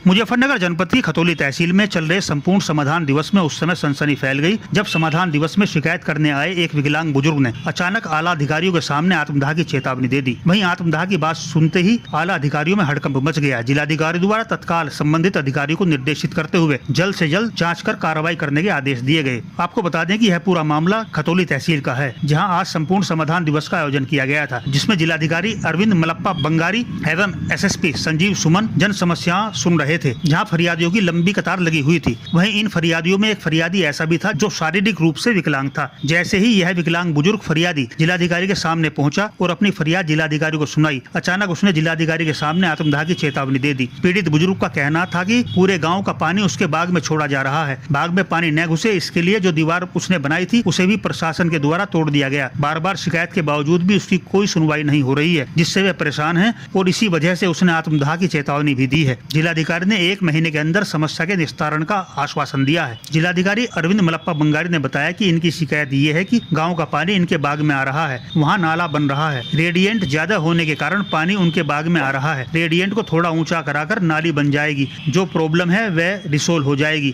मुजफ्फरनगर जनपद की खतौली तहसील में चल रहे संपूर्ण समाधान दिवस में उस समय सनसनी फैल गई जब समाधान दिवस में शिकायत करने आए एक विकलांग बुजुर्ग ने अचानक आला अधिकारियों के सामने आत्मदाह की चेतावनी दे दी। वहीं आत्मदाह की बात सुनते ही आला अधिकारियों में हड़कंप मच गया। जिलाधिकारी द्वारा तत्काल संबंधित अधिकारी को निर्देशित करते हुए जल्द से जल्द जाँच कर कार्रवाई करने के आदेश दिए गए। आपको बता दें कि यह पूरा मामला खतौली तहसील का है, जहाँ आज संपूर्ण समाधान दिवस का आयोजन किया गया था, जिसमें जिलाधिकारी अरविंद मलप्पा बंगारी एवं SSP संजीव सुमन जन समस्याएं सुन रहे थे, जहां फरियादियों की लंबी कतार लगी हुई थी। वहीं इन फरियादियों में एक फरियादी ऐसा भी था जो शारीरिक रूप से विकलांग था। जैसे ही यह विकलांग बुजुर्ग फरियादी जिलाधिकारी के सामने पहुंचा और अपनी फरियाद जिलाधिकारी को सुनाई, अचानक उसने जिलाधिकारी के सामने आत्मदाह की चेतावनी दे दी। पीड़ित बुजुर्ग का कहना था कि पूरे गाँव का पानी उसके बाग में छोड़ा जा रहा है, बाग में पानी न घुसे इसके लिए जो दीवार उसने बनाई थी उसे भी प्रशासन के द्वारा तोड़ दिया गया। बार बार शिकायत के बावजूद भी उसकी कोई सुनवाई नहीं हो रही है, जिससे वे परेशान हैं और इसी वजह से उसने आत्मदाह की चेतावनी भी दी है। जिलाधिकारी ने 1 महीने के अंदर समस्या के निस्तारण का आश्वासन दिया है। जिलाधिकारी अरविंद मलप्पा बंगारी ने बताया कि इनकी शिकायत ये है कि गांव का पानी इनके बाग में आ रहा है, वहां नाला बन रहा है, रेडिएंट ज्यादा होने के कारण पानी उनके बाग में आ रहा है। रेडिएंट को थोड़ा ऊंचा कराकर नाली बन जाएगी, जो प्रॉब्लम है वह रिसोल्व हो जाएगी।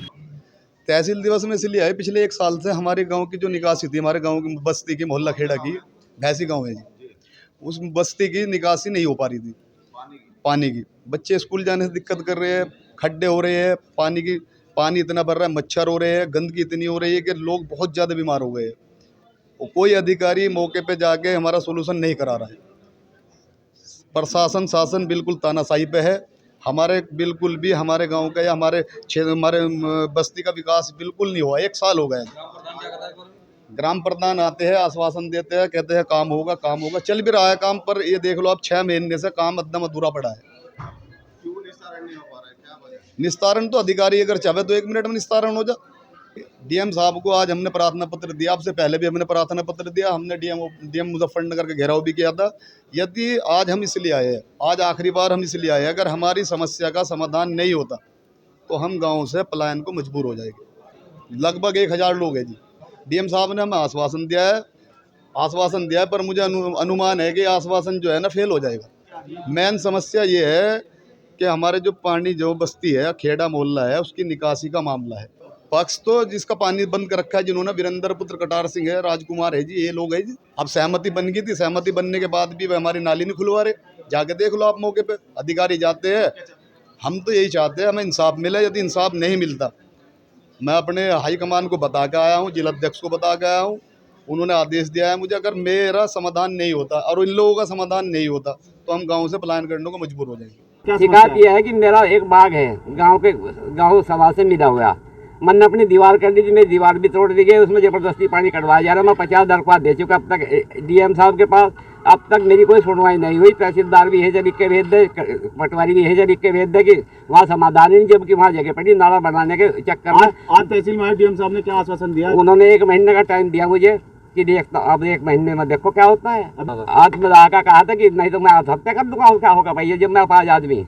तहसील दिवस में इसलिए है, पिछले 1 साल से हमारे गांव की जो निकासी थी, हमारे गांव की बस्ती की मोहल्ला खेड़ा की भैंसी गांव है जी, उस बस्ती की निकासी नहीं हो पा रही थी पानी की। बच्चे स्कूल जाने से दिक्कत कर रहे हैं, खड्डे हो रहे हैं, पानी इतना भर रहा है, मच्छर हो रहे हैं, गंदगी इतनी हो रही है कि लोग बहुत ज़्यादा बीमार हो गए हैं। और कोई अधिकारी मौके पे जाके हमारा सोल्यूशन नहीं करा रहा है। प्रशासन शासन बिल्कुल तानाशाही पे है। हमारे बिल्कुल भी हमारे गांव का या हमारे क्षेत्र हमारे बस्ती का विकास बिल्कुल नहीं हुआ। 1 साल हो गया। ग्राम प्रधान आते हैं, आश्वासन देते हैं, कहते हैं काम होगा, चल भी रहा है काम, पर ये देख लो आप 6 महीने से काम एकदम अधूरा पड़ा है। क्यों निस्तारण नहीं हो पा रहा है, क्या वजह? निस्तारण तो अधिकारी अगर चाहे तो 1 मिनट में निस्तारण हो जाए। DM साहब को आज हमने प्रार्थना पत्र दिया, आपसे पहले भी हमने प्रार्थना पत्र दिया, हमने DM मुजफ्फरनगर का घेराव भी किया था। यदि आज हम इसलिए आए हैं, आज आखिरी बार हम इसलिए आए हैं, अगर हमारी समस्या का समाधान नहीं होता तो हम गाँव से पलायन को मजबूर हो जाएंगे। लगभग 1000 लोग हैं जी। DM साहब ने हमें आश्वासन दिया है, पर मुझे अनुमान है कि आश्वासन जो है ना फेल हो जाएगा। मेन समस्या ये है कि हमारे जो पानी जो बस्ती है खेड़ा मोहल्ला है उसकी निकासी का मामला है। पक्ष तो जिसका पानी बंद कर रखा है, जिन्होंने वीरेंद्र पुत्र कटार सिंह है, राजकुमार है जी, ये लोग है जी। अब सहमति बन गई थी, सहमति बनने के बाद भी वे हमारी नाली नहीं खुलवा रहे। जाके देख लो आप मौके पे, अधिकारी जाते हैं। हम तो यही चाहते हैं हमें इंसाफ मिले। यदि इंसाफ नहीं मिलता, मैं अपने हाईकमान को बता के आया हूँ, जिलाध्यक्ष को बता के आया हूँ, उन्होंने आदेश दिया है मुझे, अगर मेरा समाधान नहीं होता और इन लोगों का समाधान नहीं होता तो हम गाँव से पलायन करने को मजबूर हो जाएंगे। शिकायत यह है कि मेरा एक बाग है गाँव सभा से मिला हुआ, मैंने अपनी दीवार कर दी थी, मेरी दीवार भी तोड़ दी गई, उसमें जबरदस्ती पानी कटवाया जा रहा है। मैं 50 दरख्वास्त दे चुका अब तक DM साहब के पास, अब तक मेरी कोई सुनवाई नहीं हुई। तहसीलदार भी है लिख के भेज दे, पटवारी भी है लिख के भेज दे कि वहाँ समाधान ही नहीं, जबकि वहाँ जगह पड़ी नाला बनाने के चक्कर में। आज तहसील में DM साहब ने क्या आश्वासन दिया? उन्होंने 1 महीने का टाइम दिया मुझे कि देखता, अब 1 महीने में देखो क्या होता है। आत्मदाह का कहा था कि नहीं तो मैं आत्महत्या कर दूंगा। और क्या होगा भैया, जब मैं पास आदमी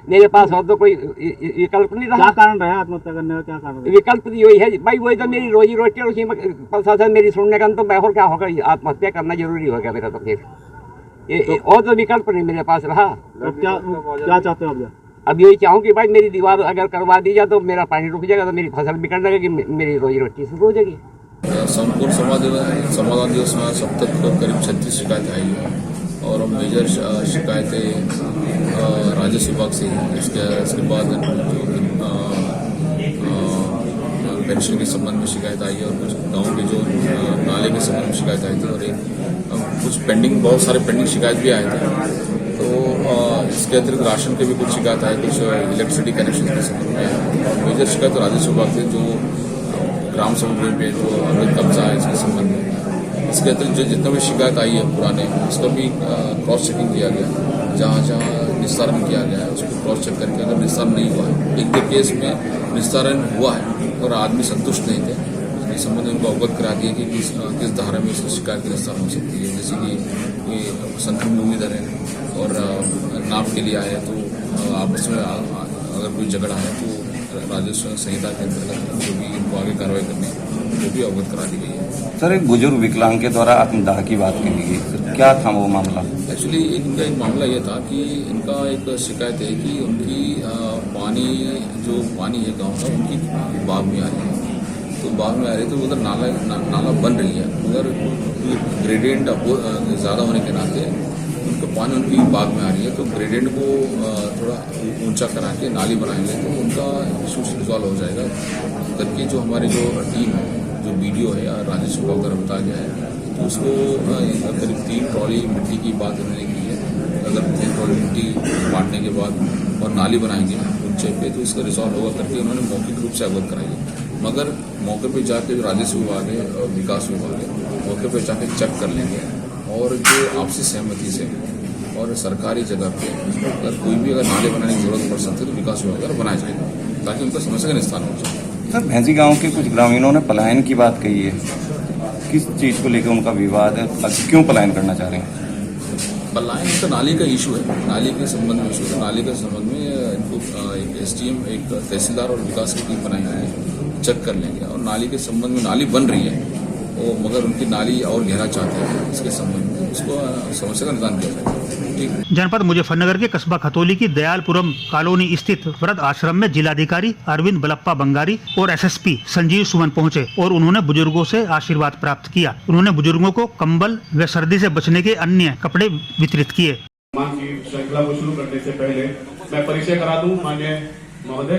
मेरे पास और तो कोई विकल्प नहीं रहा। क्या कारण रहा आत्महत्या करने का? क्या कारण? विकल्प यही है भाई, वही तो मेरी रोजी रोटी और उसी में प्रशासन मेरी सुनने का, तो मैं और क्या होगा, आत्महत्या करना जरूरी हो गया मेरा। तो फिर ये और तो विकल्प नहीं मेरे पास रहा। तो क्या चाहते हो आप? अब यही चाहूँ कि भाई मेरी दीवार अगर करवा दी जाए तो मेरा पानी रुक जाएगा, तो मेरी फसल बिगड़ लगेगी, मेरी रोजी रोटी शुरू हो जाएगी। संपूर्ण समाधान दिवस में अब तक करीब 36 शिकायतें आई हैं और मेजर शिकायतें राजस्व विभाग से हैं। इसके बाद पेंशन के संबंध में शिकायत आई है और कुछ गाँव के जो नाले के संबंध में शिकायत आई थी और कुछ बहुत सारे पेंडिंग शिकायत भी आए थे। तो इसके अतिरिक्त राशन के भी कुछ शिकायत आए, कुछ इलेक्ट्रिसिटी कनेक्शन के संबंध में। और मेजर शिकायत राजस्व विभाग से जो ग्राम सभा पे जो अवैध कब्जा है इसके संबंध में। इसके अतिरिक्त जो जितना भी शिकायत आई है पुराने, उसका भी क्रॉस चेकिंग किया गया। जहाँ निस्तारण किया गया है उसको क्रॉस चेक करके अगर निस्तारण नहीं हुआ है, 1-2 केस में निस्तारण हुआ है और आदमी संतुष्ट नहीं थे, इस संबंध में उनको अवगत करा दिया कि किस धारा में इसकी शिकायत की निस्तारण हो सकती है। जैसे कि संक्रमण भूमिधर है और नाप के लिए आए तो आपस में अगर कोई झगड़ा है तो राजस्व संहिता के अंतर्गत जो भी इनको आगे कार्रवाई करनी वो भी अवगत करा दी गई है। सर, एक बुजुर्ग विकलांग के द्वारा आत्मदाह की बात कही गई, तो क्या था वो मामला? एक्चुअली इनका एक मामला ये था कि इनका एक शिकायत है कि उनकी पानी है गांव का उनकी बाग में आ रही है, तो बाग में आ रही है तो उधर नाला बन रही है, उधर ग्रेडियंट ज़्यादा होने के नाते उनका पानी उनकी बाग में आ रही है, तो ग्रेडियंट को थोड़ा ऊंचा करा के नाली बनाएंगे तो उनका इशू रिजॉल्व हो जाएगा करके जो हमारी जो टीम है, जो वीडियो है या राजेश को अगर बताया गया है तो उसको करीब 3 ट्रॉली मिट्टी की बात उन्होंने की है। अगर 3 ट्रॉली मिट्टी बांटने के बाद और नाली बनाएंगे ऊंचे पे तो इसका रिजॉल्व होगा करके उन्होंने मौखिक रूप से अवगत कराई है। मगर मौके पे जाके जो राजस्व विभाग है और विकास विभाग है मौके पे जाके चेक कर लेंगे और जो आपसी सहमति से और सरकारी जगह पे अगर कोई भी नाले बनाने की जरूरत पड़ सकती है तो विकास विभाग द्वारा बनाया जाएगा ताकि उनका समस्या का निस्तारण हो जाए। सर भैंसी गांव के कुछ ग्रामीणों ने पलायन की बात कही है, किस चीज़ को लेकर उनका विवाद है, क्यों पलायन करना चाह रहे हैं? पलायन का नाली का इशू है, नाली के संबंध में इशू है। नाली के संबंध में इनको एक SDM एक तहसीलदार और विकास की टीम बनाई गई है, चेक कर लेंगे और नाली के संबंध में नाली बन रही है वो मगर उनकी नाली और गहरा चाहते हैं, इसके संबंध में उसको समस्या का निदान किया जाएगा। जनपद मुजफ्फरनगर के कस्बा खतौली की दयालपुरम कॉलोनी स्थित वृद्ध आश्रम में जिलाधिकारी अरविंद बलप्पा बंगारी और SSP संजीव सुमन पहुंचे और उन्होंने बुजुर्गों से आशीर्वाद प्राप्त किया। उन्होंने बुजुर्गों को कंबल व सर्दी से बचने के अन्य कपड़े वितरित किए। की श्रृंखला को शुरू करने से पहले मैं परिचय करा दूं माननीय महोदय।